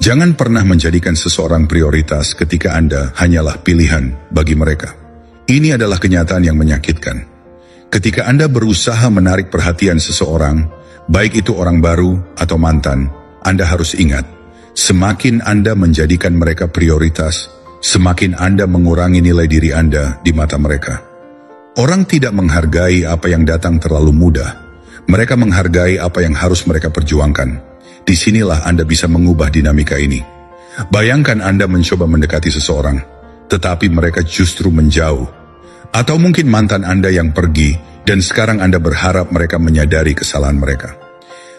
Jangan pernah menjadikan seseorang prioritas ketika Anda hanyalah pilihan bagi mereka. Ini adalah kenyataan yang menyakitkan. Ketika Anda berusaha menarik perhatian seseorang, baik itu orang baru atau mantan, Anda harus ingat, semakin Anda menjadikan mereka prioritas, semakin Anda mengurangi nilai diri Anda di mata mereka. Orang tidak menghargai apa yang datang terlalu mudah. Mereka menghargai apa yang harus mereka perjuangkan. Disinilah Anda bisa mengubah dinamika ini. Bayangkan Anda mencoba mendekati seseorang, tetapi mereka justru menjauh. Atau mungkin mantan Anda yang pergi, dan sekarang Anda berharap mereka menyadari kesalahan mereka.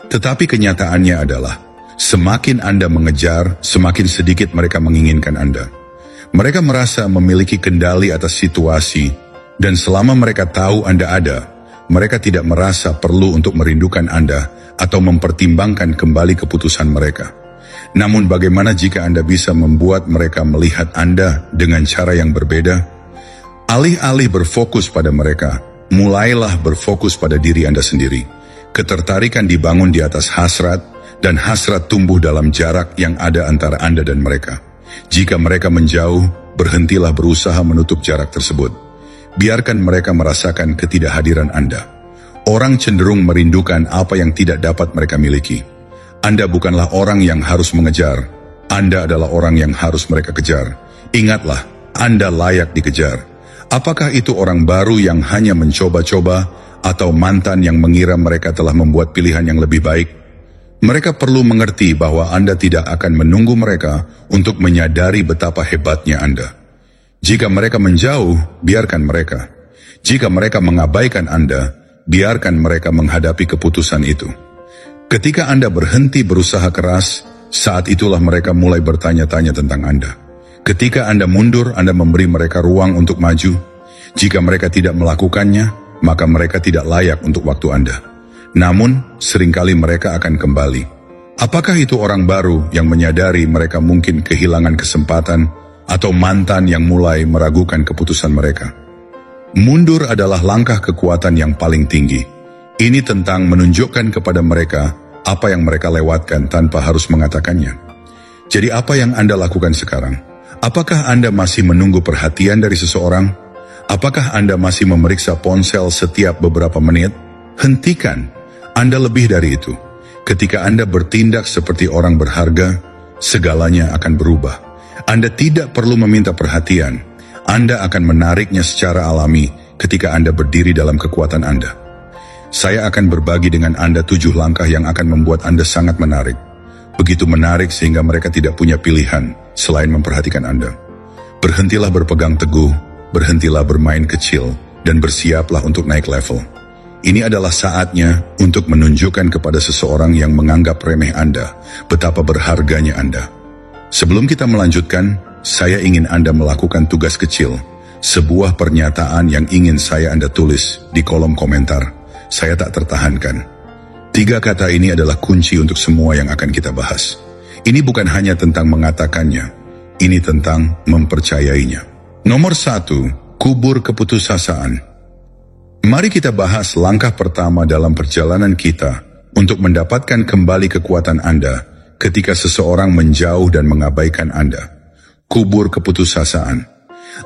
Tetapi kenyataannya adalah, semakin Anda mengejar, semakin sedikit mereka menginginkan Anda. Mereka merasa memiliki kendali atas situasi, dan selama mereka tahu Anda ada, mereka tidak merasa perlu untuk merindukan Anda atau mempertimbangkan kembali keputusan mereka. Namun bagaimana jika Anda bisa membuat mereka melihat Anda dengan cara yang berbeda? Alih-alih berfokus pada mereka, mulailah berfokus pada diri Anda sendiri. Ketertarikan dibangun di atas hasrat, dan hasrat tumbuh dalam jarak yang ada antara Anda dan mereka. Jika mereka menjauh, berhentilah berusaha menutup jarak tersebut. Biarkan mereka merasakan ketidakhadiran Anda. Orang cenderung merindukan apa yang tidak dapat mereka miliki. Anda bukanlah orang yang harus mengejar. Anda adalah orang yang harus mereka kejar. Ingatlah, Anda layak dikejar. Apakah itu orang baru yang hanya mencoba-coba, atau mantan yang mengira mereka telah membuat pilihan yang lebih baik? Mereka perlu mengerti bahwa Anda tidak akan menunggu mereka untuk menyadari betapa hebatnya Anda. Jika mereka menjauh, biarkan mereka. Jika mereka mengabaikan Anda, biarkan mereka menghadapi keputusan itu. Ketika Anda berhenti berusaha keras, saat itulah mereka mulai bertanya-tanya tentang Anda. Ketika Anda mundur, Anda memberi mereka ruang untuk maju. Jika mereka tidak melakukannya, maka mereka tidak layak untuk waktu Anda. Namun, seringkali mereka akan kembali. Apakah itu orang baru yang menyadari mereka mungkin kehilangan kesempatan, atau mantan yang mulai meragukan keputusan mereka? Mundur adalah langkah kekuatan yang paling tinggi. Ini tentang menunjukkan kepada mereka apa yang mereka lewatkan tanpa harus mengatakannya. Jadi apa yang Anda lakukan sekarang? Apakah Anda masih menunggu perhatian dari seseorang? Apakah Anda masih memeriksa ponsel setiap beberapa menit? Hentikan. Anda lebih dari itu. Ketika Anda bertindak seperti orang berharga, segalanya akan berubah. Anda tidak perlu meminta perhatian. Anda akan menariknya secara alami ketika Anda berdiri dalam kekuatan Anda. Saya akan berbagi dengan Anda 7 langkah yang akan membuat Anda sangat menarik. Begitu menarik sehingga mereka tidak punya pilihan selain memperhatikan Anda. Berhentilah berpegang teguh, berhentilah bermain kecil, dan bersiaplah untuk naik level. Ini adalah saatnya untuk menunjukkan kepada seseorang yang menganggap remeh Anda betapa berharganya Anda. Sebelum kita melanjutkan, saya ingin Anda melakukan tugas kecil, sebuah pernyataan yang ingin Anda tulis di kolom komentar. Saya tak tertahankan. 3 kata ini adalah kunci untuk semua yang akan kita bahas. Ini bukan hanya tentang mengatakannya, ini tentang mempercayainya. Nomor 1, kubur keputusasaan. Mari kita bahas langkah pertama dalam perjalanan kita untuk mendapatkan kembali kekuatan Anda ketika seseorang menjauh dan mengabaikan Anda. Kubur keputusasaan.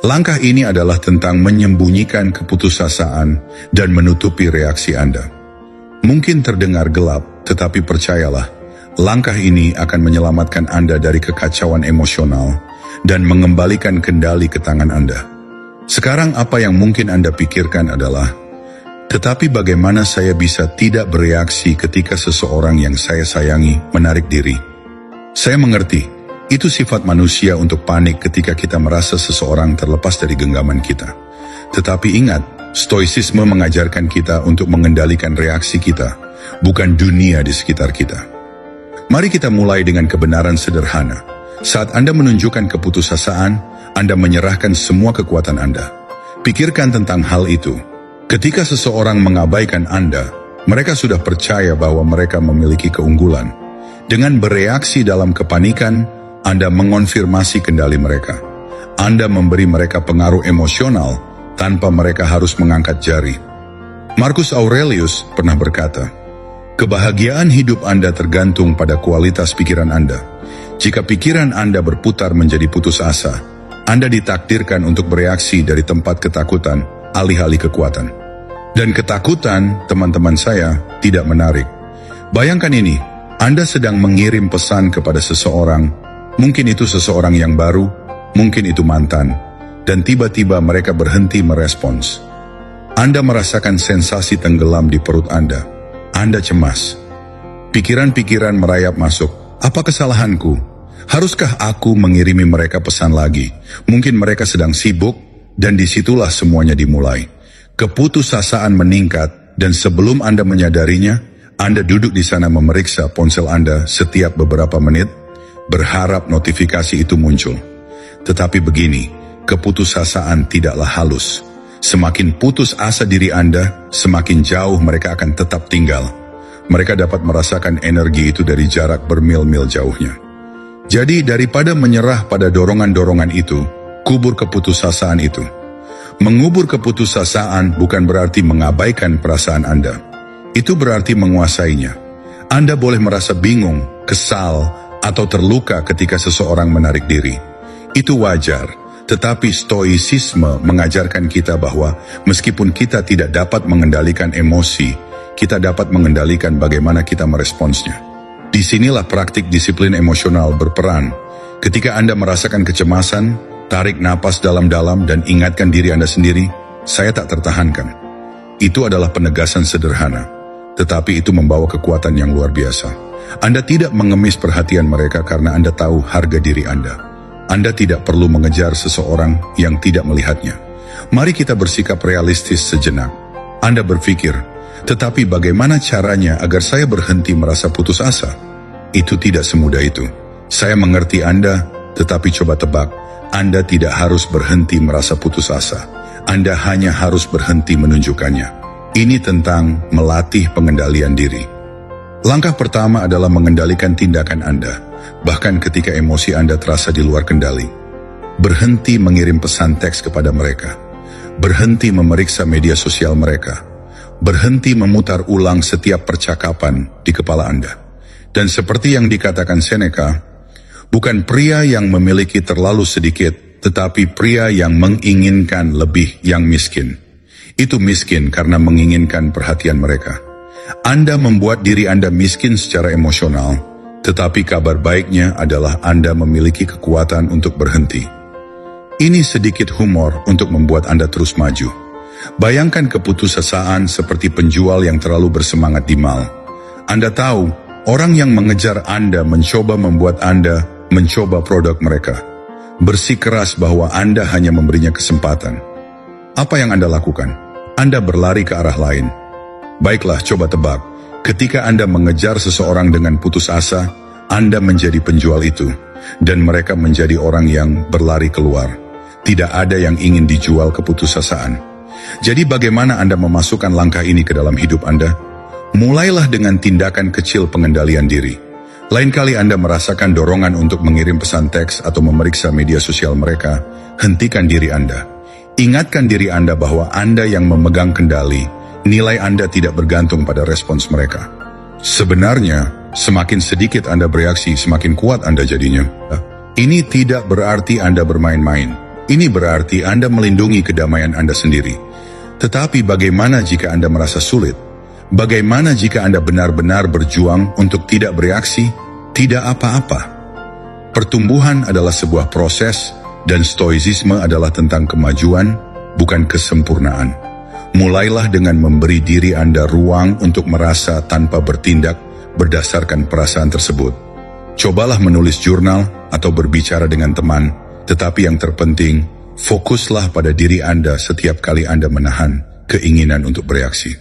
Langkah ini adalah tentang menyembunyikan keputusasaan dan menutupi reaksi Anda. Mungkin terdengar gelap, tetapi percayalah, langkah ini akan menyelamatkan Anda dari kekacauan emosional dan mengembalikan kendali ke tangan Anda. Sekarang apa yang mungkin Anda pikirkan adalah, tetapi bagaimana saya bisa tidak bereaksi ketika seseorang yang saya sayangi menarik diri? Saya mengerti. Itu sifat manusia untuk panik ketika kita merasa seseorang terlepas dari genggaman kita. Tetapi ingat, stoicisme mengajarkan kita untuk mengendalikan reaksi kita, bukan dunia di sekitar kita. Mari kita mulai dengan kebenaran sederhana. Saat Anda menunjukkan keputusasaan, Anda menyerahkan semua kekuatan Anda. Pikirkan tentang hal itu. Ketika seseorang mengabaikan Anda, mereka sudah percaya bahwa mereka memiliki keunggulan. Dengan bereaksi dalam kepanikan, Anda mengonfirmasi kendali mereka. Anda memberi mereka pengaruh emosional tanpa mereka harus mengangkat jari. Marcus Aurelius pernah berkata, kebahagiaan hidup Anda tergantung pada kualitas pikiran Anda. Jika pikiran Anda berputar menjadi putus asa, Anda ditakdirkan untuk bereaksi dari tempat ketakutan, alih-alih kekuatan. Dan ketakutan, teman-teman saya, tidak menarik. Bayangkan ini, Anda sedang mengirim pesan kepada seseorang, mungkin itu seseorang yang baru, mungkin itu mantan, dan tiba-tiba mereka berhenti merespons. Anda merasakan sensasi tenggelam di perut Anda. Anda cemas. Pikiran-pikiran merayap masuk. Apa kesalahanku? Haruskah aku mengirimi mereka pesan lagi? Mungkin mereka sedang sibuk, dan disitulah semuanya dimulai. Keputusasaan meningkat, dan sebelum Anda menyadarinya, Anda duduk di sana memeriksa ponsel Anda setiap beberapa menit, berharap notifikasi itu muncul. Tetapi begini, keputusasaan tidaklah halus. Semakin putus asa diri Anda, semakin jauh mereka akan tetap tinggal. Mereka dapat merasakan energi itu dari jarak bermil-mil jauhnya. Jadi daripada menyerah pada dorongan-dorongan itu, kubur keputusasaan itu. Mengubur keputusasaan bukan berarti mengabaikan perasaan Anda. Itu berarti menguasainya. Anda boleh merasa bingung, kesal, atau terluka ketika seseorang menarik diri. Itu wajar. Tetapi stoisisme mengajarkan kita bahwa meskipun kita tidak dapat mengendalikan emosi, kita dapat mengendalikan bagaimana kita meresponsnya. Disinilah praktik disiplin emosional berperan. Ketika Anda merasakan kecemasan, tarik napas dalam-dalam dan ingatkan diri Anda sendiri, saya tak tertahankan. Itu adalah penegasan sederhana, tetapi itu membawa kekuatan yang luar biasa. Anda tidak mengemis perhatian mereka karena Anda tahu harga diri Anda. Anda tidak perlu mengejar seseorang yang tidak melihatnya. Mari kita bersikap realistis sejenak. Anda berpikir, tetapi bagaimana caranya agar saya berhenti merasa putus asa? Itu tidak semudah itu. Saya mengerti Anda, tetapi coba tebak, Anda tidak harus berhenti merasa putus asa. Anda hanya harus berhenti menunjukkannya. Ini tentang melatih pengendalian diri. Langkah pertama adalah mengendalikan tindakan Anda. Bahkan ketika emosi Anda terasa di luar kendali. Berhenti mengirim pesan teks kepada mereka. Berhenti memeriksa media sosial mereka. Berhenti memutar ulang setiap percakapan di kepala Anda. Dan seperti yang dikatakan Seneca, bukan pria yang memiliki terlalu sedikit, tetapi pria yang menginginkan lebih yang miskin. Itu miskin karena menginginkan perhatian mereka. Anda membuat diri Anda miskin secara emosional, tetapi kabar baiknya adalah Anda memiliki kekuatan untuk berhenti. Ini sedikit humor untuk membuat Anda terus maju. Bayangkan keputusasaan seperti penjual yang terlalu bersemangat di mall. Anda tahu, orang yang mengejar Anda mencoba membuat Anda mencoba produk mereka. Bersikeras bahwa Anda hanya memberinya kesempatan. Apa yang Anda lakukan? Anda berlari ke arah lain. Baiklah, coba tebak. Ketika Anda mengejar seseorang dengan putus asa, Anda menjadi penjual itu, dan mereka menjadi orang yang berlari keluar. Tidak ada yang ingin dijual keputusasaan. Jadi bagaimana Anda memasukkan langkah ini ke dalam hidup Anda? Mulailah dengan tindakan kecil pengendalian diri. Lain kali Anda merasakan dorongan untuk mengirim pesan teks atau memeriksa media sosial mereka, hentikan diri Anda. Ingatkan diri Anda bahwa Anda yang memegang kendali. Nilai Anda tidak bergantung pada respons mereka. Sebenarnya, semakin sedikit Anda bereaksi, semakin kuat Anda jadinya. Ini tidak berarti Anda bermain-main. Ini berarti Anda melindungi kedamaian Anda sendiri. Tetapi bagaimana jika Anda merasa sulit? Bagaimana jika Anda benar-benar berjuang untuk tidak bereaksi? Tidak apa-apa. Pertumbuhan adalah sebuah proses, dan stoisisme adalah tentang kemajuan, bukan kesempurnaan. Mulailah dengan memberi diri Anda ruang untuk merasa tanpa bertindak berdasarkan perasaan tersebut. Cobalah menulis jurnal atau berbicara dengan teman, tetapi yang terpenting, fokuslah pada diri Anda setiap kali Anda menahan keinginan untuk bereaksi.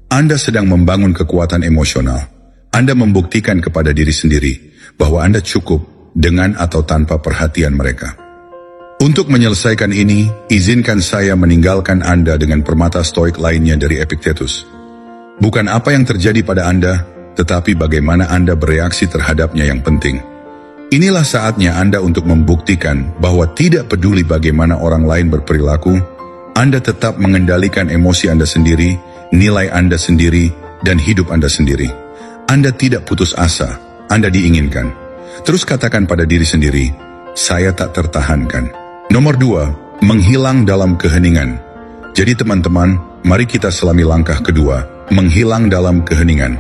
Anda sedang membangun kekuatan emosional. Anda membuktikan kepada diri sendiri bahwa Anda cukup dengan atau tanpa perhatian mereka. Untuk menyelesaikan ini, izinkan saya meninggalkan Anda dengan permata stoik lainnya dari Epictetus. Bukan apa yang terjadi pada Anda, tetapi bagaimana Anda bereaksi terhadapnya yang penting. Inilah saatnya Anda untuk membuktikan bahwa tidak peduli bagaimana orang lain berperilaku, Anda tetap mengendalikan emosi Anda sendiri, nilai Anda sendiri, dan hidup Anda sendiri. Anda tidak putus asa, Anda diinginkan. Terus katakan pada diri sendiri, saya tak tertahankan. Nomor 2, menghilang dalam keheningan. Jadi teman-teman, mari kita selami langkah kedua, menghilang dalam keheningan.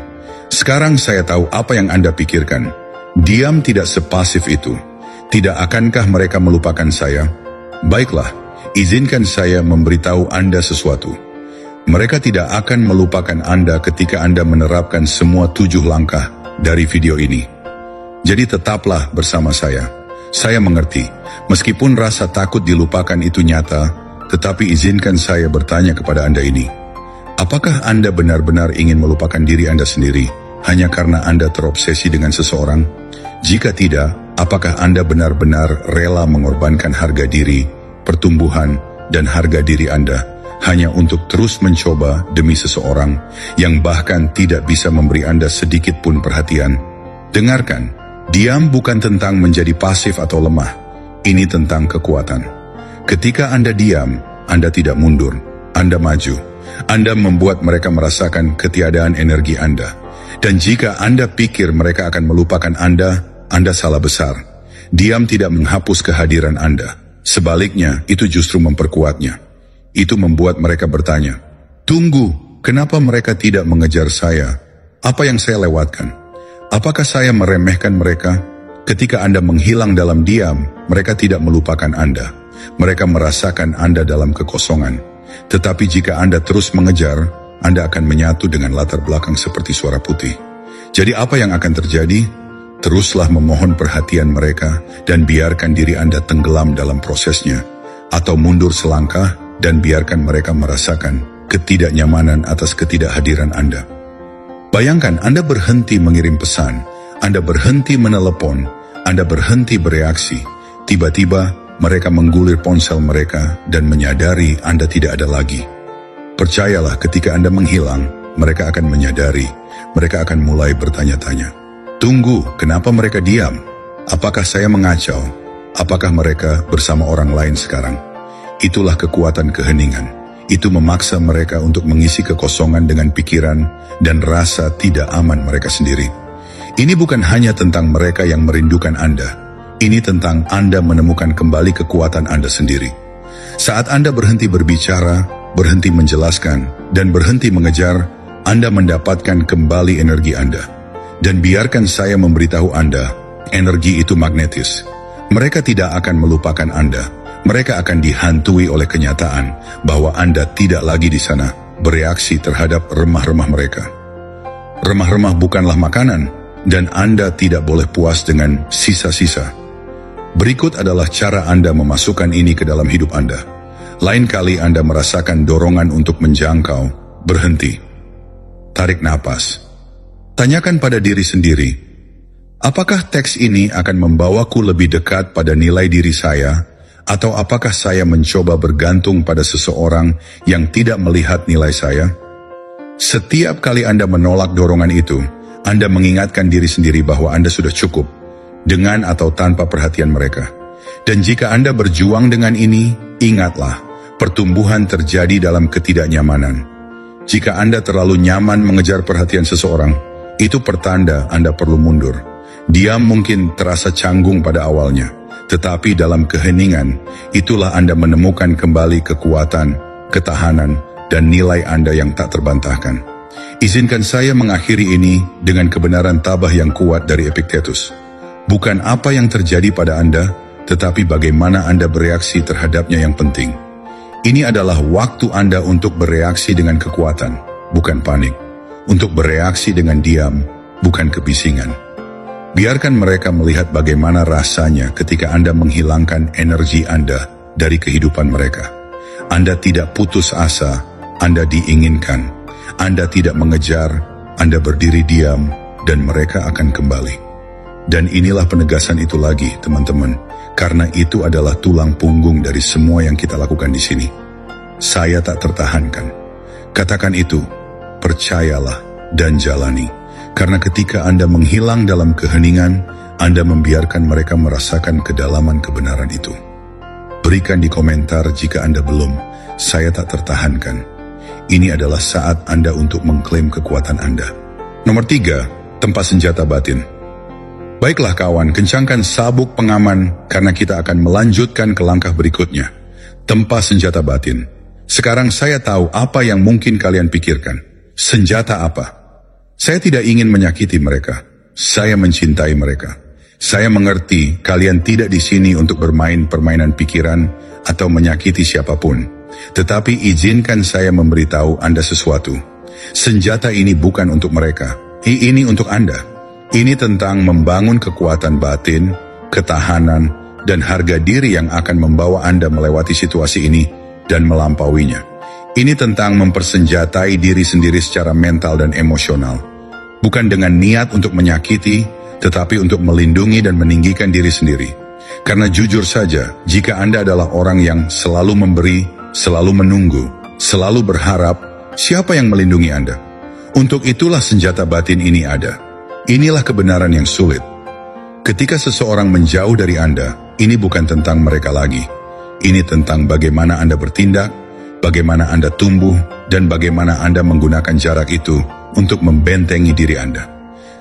Sekarang saya tahu apa yang Anda pikirkan. Diam tidak sepasif itu. Tidak akankah mereka melupakan saya? Baiklah, izinkan saya memberitahu Anda sesuatu. Mereka tidak akan melupakan Anda ketika Anda menerapkan semua 7 langkah dari video ini. Jadi tetaplah bersama saya. Saya mengerti, meskipun rasa takut dilupakan itu nyata, tetapi izinkan saya bertanya kepada Anda ini. Apakah Anda benar-benar ingin melupakan diri Anda sendiri hanya karena Anda terobsesi dengan seseorang? Jika tidak, apakah Anda benar-benar rela mengorbankan harga diri, pertumbuhan, dan harga diri Anda hanya untuk terus mencoba demi seseorang yang bahkan tidak bisa memberi Anda sedikit pun perhatian? Dengarkan. Diam bukan tentang menjadi pasif atau lemah. Ini tentang kekuatan. Ketika Anda diam, Anda tidak mundur. Anda maju. Anda membuat mereka merasakan ketiadaan energi Anda. Dan jika Anda pikir mereka akan melupakan Anda salah besar. Diam tidak menghapus kehadiran Anda. Sebaliknya, itu justru memperkuatnya. Itu membuat mereka bertanya, tunggu, kenapa mereka tidak mengejar saya? Apa yang saya lewatkan? Apakah saya meremehkan mereka? Ketika Anda menghilang dalam diam, mereka tidak melupakan Anda. Mereka merasakan Anda dalam kekosongan. Tetapi jika Anda terus mengejar, Anda akan menyatu dengan latar belakang seperti suara putih. Jadi apa yang akan terjadi? Teruslah memohon perhatian mereka dan biarkan diri Anda tenggelam dalam prosesnya. Atau mundur selangkah dan biarkan mereka merasakan ketidaknyamanan atas ketidakhadiran Anda. Bayangkan Anda berhenti mengirim pesan, Anda berhenti menelepon, Anda berhenti bereaksi. Tiba-tiba mereka menggulir ponsel mereka dan menyadari Anda tidak ada lagi. Percayalah, ketika Anda menghilang, mereka akan menyadari. Mereka akan mulai bertanya-tanya. Tunggu, kenapa mereka diam? Apakah saya mengacau? Apakah mereka bersama orang lain sekarang? Itulah kekuatan keheningan. Itu memaksa mereka untuk mengisi kekosongan dengan pikiran dan rasa tidak aman mereka sendiri. Ini bukan hanya tentang mereka yang merindukan Anda. Ini tentang Anda menemukan kembali kekuatan Anda sendiri. Saat Anda berhenti berbicara, berhenti menjelaskan, dan berhenti mengejar, Anda mendapatkan kembali energi Anda. Dan biarkan saya memberitahu Anda, energi itu magnetis. Mereka tidak akan melupakan Anda. Mereka akan dihantui oleh kenyataan bahwa Anda tidak lagi di sana bereaksi terhadap remah-remah mereka. Remah-remah bukanlah makanan, dan Anda tidak boleh puas dengan sisa-sisa. Berikut adalah cara Anda memasukkan ini ke dalam hidup Anda. Lain kali Anda merasakan dorongan untuk menjangkau, berhenti. Tarik napas. Tanyakan pada diri sendiri, apakah teks ini akan membawaku lebih dekat pada nilai diri saya? Atau apakah saya mencoba bergantung pada seseorang yang tidak melihat nilai saya? Setiap kali Anda menolak dorongan itu, Anda mengingatkan diri sendiri bahwa Anda sudah cukup, dengan atau tanpa perhatian mereka. Dan jika Anda berjuang dengan ini, ingatlah, pertumbuhan terjadi dalam ketidaknyamanan. Jika Anda terlalu nyaman mengejar perhatian seseorang, itu pertanda Anda perlu mundur. Diam mungkin terasa canggung pada awalnya. Tetapi dalam keheningan, itulah Anda menemukan kembali kekuatan, ketahanan, dan nilai Anda yang tak terbantahkan. Izinkan saya mengakhiri ini dengan kebenaran tabah yang kuat dari Epictetus. Bukan apa yang terjadi pada Anda, tetapi bagaimana Anda bereaksi terhadapnya yang penting. Ini adalah waktu Anda untuk bereaksi dengan kekuatan, bukan panik. Untuk bereaksi dengan diam, bukan kebisingan. Biarkan mereka melihat bagaimana rasanya ketika Anda menghilangkan energi Anda dari kehidupan mereka. Anda tidak putus asa, Anda diinginkan. Anda tidak mengejar, Anda berdiri diam, dan mereka akan kembali. Dan inilah penegasan itu lagi, teman-teman, karena itu adalah tulang punggung dari semua yang kita lakukan di sini. Saya tak tertahankan. Katakan itu, percayalah, dan jalani. Karena ketika Anda menghilang dalam keheningan, Anda membiarkan mereka merasakan kedalaman kebenaran itu. Berikan di komentar jika Anda belum. Saya tak tertahankan. Ini adalah saat Anda untuk mengklaim kekuatan Anda. Nomor 3, tempat senjata batin. Baiklah kawan, kencangkan sabuk pengaman karena kita akan melanjutkan ke langkah berikutnya. Tempa senjata batin. Sekarang saya tahu apa yang mungkin kalian pikirkan. Senjata apa? Saya tidak ingin menyakiti mereka. Saya mencintai mereka. Saya mengerti kalian tidak di sini untuk bermain permainan pikiran atau menyakiti siapapun. Tetapi izinkan saya memberitahu Anda sesuatu. Senjata ini bukan untuk mereka. Ini untuk Anda. Ini tentang membangun kekuatan batin, ketahanan, dan harga diri yang akan membawa Anda melewati situasi ini dan melampauinya. Ini tentang mempersenjatai diri sendiri secara mental dan emosional. Bukan dengan niat untuk menyakiti, tetapi untuk melindungi dan meninggikan diri sendiri. Karena jujur saja, jika Anda adalah orang yang selalu memberi, selalu menunggu, selalu berharap, siapa yang melindungi Anda? Untuk itulah senjata batin ini ada. Inilah kebenaran yang sulit. Ketika seseorang menjauh dari Anda, ini bukan tentang mereka lagi. Ini tentang bagaimana Anda bertindak, bagaimana Anda tumbuh, dan bagaimana Anda menggunakan jarak itu untuk membentengi diri Anda.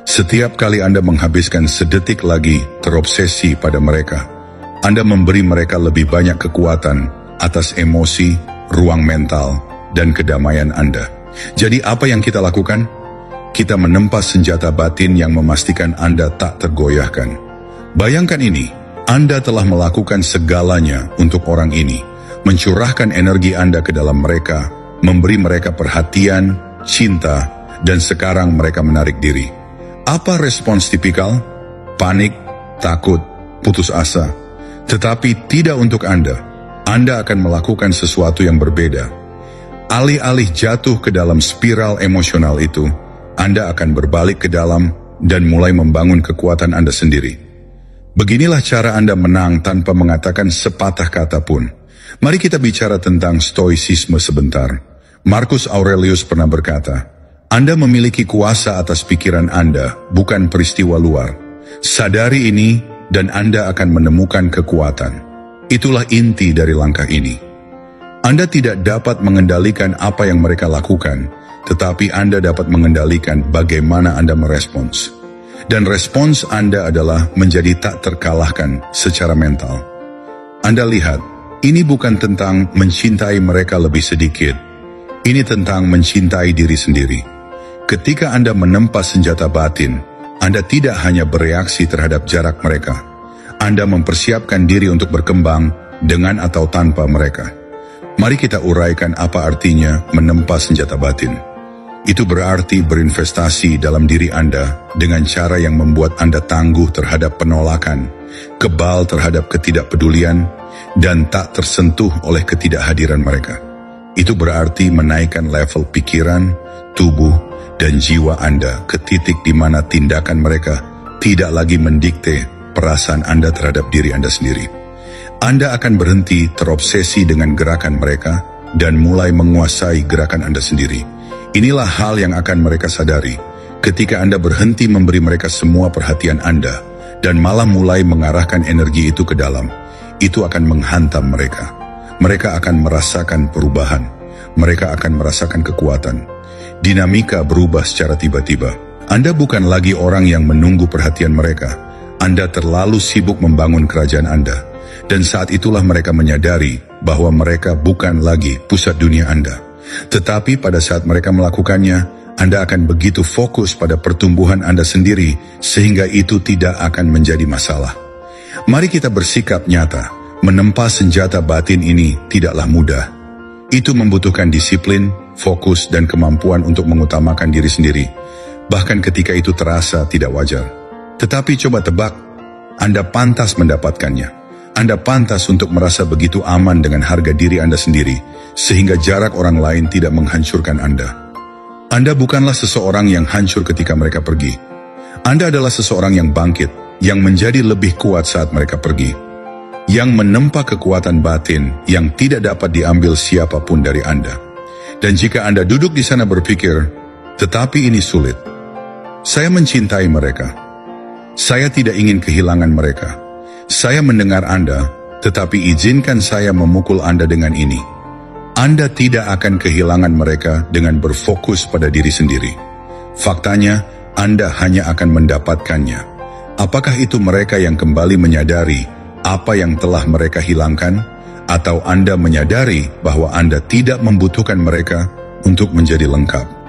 Setiap kali Anda menghabiskan sedetik lagi terobsesi pada mereka, Anda memberi mereka lebih banyak kekuatan atas emosi, ruang mental, dan kedamaian Anda. Jadi apa yang kita lakukan? Kita menempa senjata batin yang memastikan Anda tak tergoyahkan. Bayangkan ini, Anda telah melakukan segalanya untuk orang ini, mencurahkan energi Anda ke dalam mereka, memberi mereka perhatian, cinta, dan sekarang mereka menarik diri. Apa respons tipikal? Panik, takut, putus asa. Tetapi tidak untuk Anda. Anda akan melakukan sesuatu yang berbeda. Alih-alih jatuh ke dalam spiral emosional itu, Anda akan berbalik ke dalam dan mulai membangun kekuatan Anda sendiri. Beginilah cara Anda menang tanpa mengatakan sepatah kata pun. Mari kita bicara tentang stoicisme sebentar. Marcus Aurelius pernah berkata, Anda memiliki kuasa atas pikiran Anda, bukan peristiwa luar. Sadari ini dan Anda akan menemukan kekuatan. Itulah inti dari langkah ini. Anda tidak dapat mengendalikan apa yang mereka lakukan, tetapi Anda dapat mengendalikan bagaimana Anda merespons. Dan respons Anda adalah menjadi tak terkalahkan secara mental. Anda lihat, ini bukan tentang mencintai mereka lebih sedikit. Ini tentang mencintai diri sendiri. Ketika Anda menempa senjata batin, Anda tidak hanya bereaksi terhadap jarak mereka. Anda mempersiapkan diri untuk berkembang dengan atau tanpa mereka. Mari kita uraikan apa artinya menempa senjata batin. Itu berarti berinvestasi dalam diri Anda dengan cara yang membuat Anda tangguh terhadap penolakan, kebal terhadap ketidakpedulian, dan tak tersentuh oleh ketidakhadiran mereka. Itu berarti menaikkan level pikiran, tubuh, dan jiwa Anda ke titik di mana tindakan mereka tidak lagi mendikte perasaan Anda terhadap diri Anda sendiri. Anda akan berhenti terobsesi dengan gerakan mereka dan mulai menguasai gerakan Anda sendiri. Inilah hal yang akan mereka sadari ketika Anda berhenti memberi mereka semua perhatian Anda dan malah mulai mengarahkan energi itu ke dalam. Itu akan menghantam mereka. Mereka akan merasakan perubahan. Mereka akan merasakan kekuatan. Dinamika berubah secara tiba-tiba. Anda bukan lagi orang yang menunggu perhatian mereka. Anda terlalu sibuk membangun kerajaan Anda. Dan saat itulah mereka menyadari bahwa mereka bukan lagi pusat dunia Anda. Tetapi pada saat mereka melakukannya, Anda akan begitu fokus pada pertumbuhan Anda sendiri, sehingga itu tidak akan menjadi masalah. Mari kita bersikap nyata. Menempa senjata batin ini tidaklah mudah. Itu membutuhkan disiplin, fokus, dan kemampuan untuk mengutamakan diri sendiri. Bahkan ketika itu terasa tidak wajar. Tetapi coba tebak, Anda pantas mendapatkannya. Anda pantas untuk merasa begitu aman dengan harga diri Anda sendiri, sehingga jarak orang lain tidak menghancurkan Anda. Anda bukanlah seseorang yang hancur ketika mereka pergi. Anda adalah seseorang yang bangkit, yang menjadi lebih kuat saat mereka pergi. Yang menempa kekuatan batin yang tidak dapat diambil siapapun dari Anda. Dan jika Anda duduk di sana berpikir, tetapi ini sulit. Saya mencintai mereka. Saya tidak ingin kehilangan mereka. Saya mendengar Anda, tetapi izinkan saya memukul Anda dengan ini. Anda tidak akan kehilangan mereka dengan berfokus pada diri sendiri. Faktanya, Anda hanya akan mendapatkannya. Apakah itu mereka yang kembali menyadari apa yang telah mereka hilangkan, atau Anda menyadari bahwa Anda tidak membutuhkan mereka untuk menjadi lengkap?